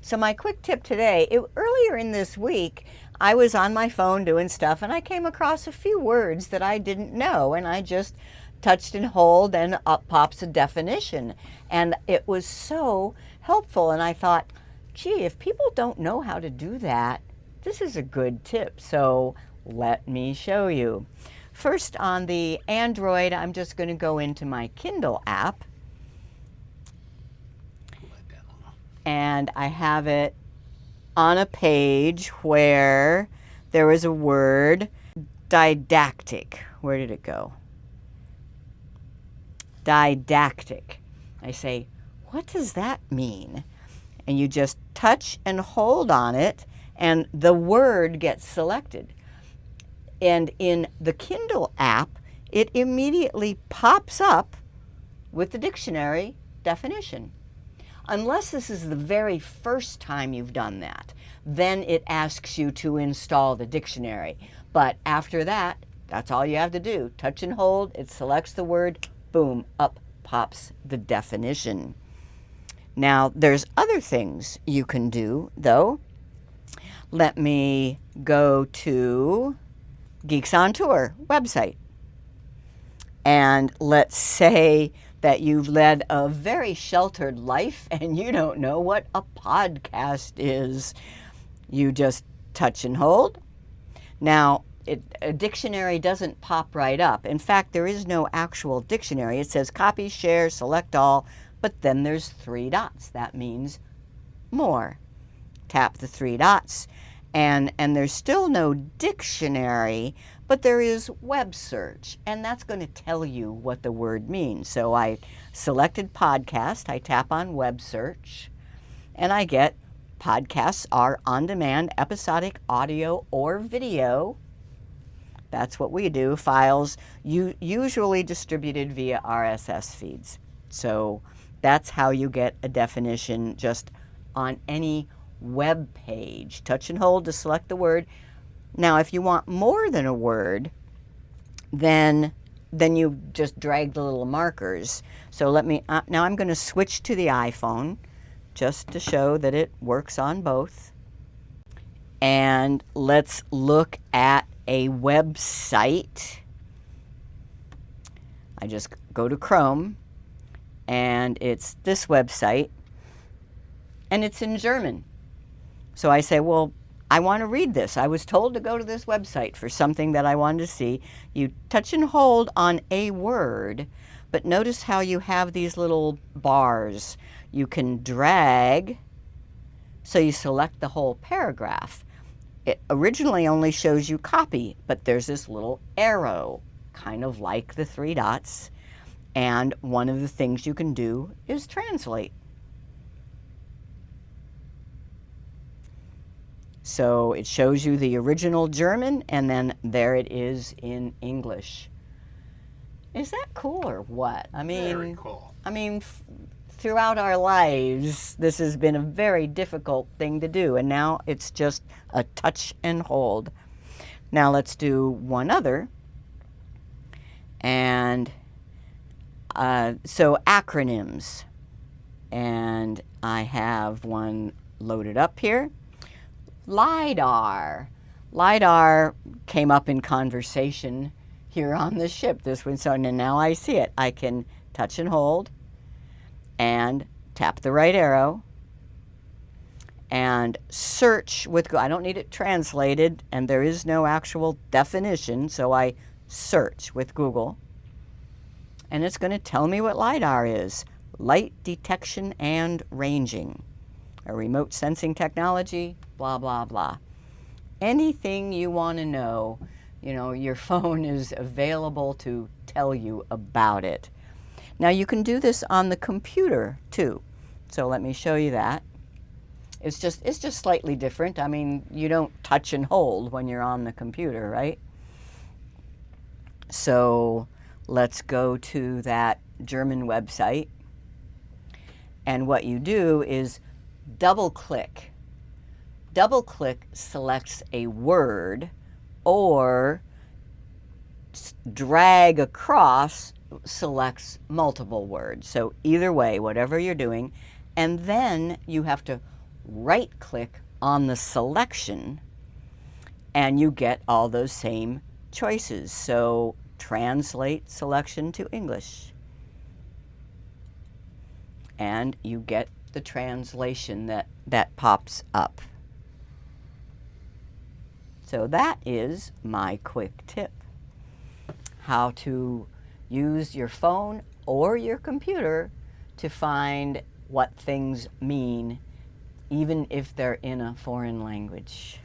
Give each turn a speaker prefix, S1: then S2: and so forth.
S1: So my quick tip today, earlier in this week, I was on my phone doing stuff and I came across a few words that I didn't know, and I just touched and hold and up pops a definition. And it was so helpful, and I thought, gee, if people don't know how to do that, this is a good tip. So let me show you. First, on the Android, I'm just going to go into my Kindle app, and I have it on a page where there was a word, didactic. Where did it go? Didactic. I say, what does that mean? And you just touch and hold on it, and the word gets selected. And in the Kindle app, it immediately pops up with the dictionary definition. Unless this is the very first time you've done that, then it asks you to install the dictionary. But after that, that's all you have to do. Touch and hold, it selects the word, boom, up pops the definition. Now, there's other things you can do, though. Let me go to Geeks on Tour website. And let's say that you've led a very sheltered life and you don't know what a podcast is. You just touch and hold. Now, a dictionary doesn't pop right up. In fact, there is no actual dictionary. It says copy, share, select all, but then there's 3 dots. That means more. Tap the 3 dots. And there's still no dictionary, but there is web search, and that's going to tell you what the word means. So I selected podcast, I tap on web search, and I get podcasts are on-demand, episodic audio or video. That's what we do. Files usually distributed via RSS feeds. So that's how you get a definition just on any web page. Touch and hold to select the word. Now, if you want more than a word, then you just drag the little markers. So let me, now I'm going to switch to the iPhone just to show that it works on both. And let's look at a website. I just go to Chrome, and it's this website, and it's in German. So I say, well, I want to read this. I was told to go to this website for something that I wanted to see. You touch and hold on a word, but notice how you have these little bars. You can drag, so you select the whole paragraph. It originally only shows you copy, but there's this little arrow, kind of like the 3 dots. And one of the things you can do is translate. So it shows you the original German, and then there it is in English. Is that cool or what? I mean,
S2: very cool.
S1: I mean, throughout our lives, this has been a very difficult thing to do, and now it's just a touch and hold. Now let's do one other. And so acronyms. And I have one loaded up here. LIDAR. LIDAR came up in conversation here on the ship this one, so now I see it. I can touch and hold and tap the right arrow and search with, I don't need it translated, and there is no actual definition, so I search with Google, and it's going to tell me what LIDAR is. Light detection and ranging. A remote sensing technology, blah, blah, blah. Anything you want to know, your phone is available to tell you about it. Now you can do this on the computer too. So let me show you that. It's just slightly different. I mean, you don't touch and hold when you're on the computer, right? So let's go to that German website. And what you do is double click. Double click selects a word, or drag across selects multiple words. So either way, whatever you're doing, and then you have to right-click on the selection, and you get all those same choices. So translate selection to English, and you get the translation that pops up. So that is my quick tip, how to use your phone or your computer to find what things mean, even if they're in a foreign language.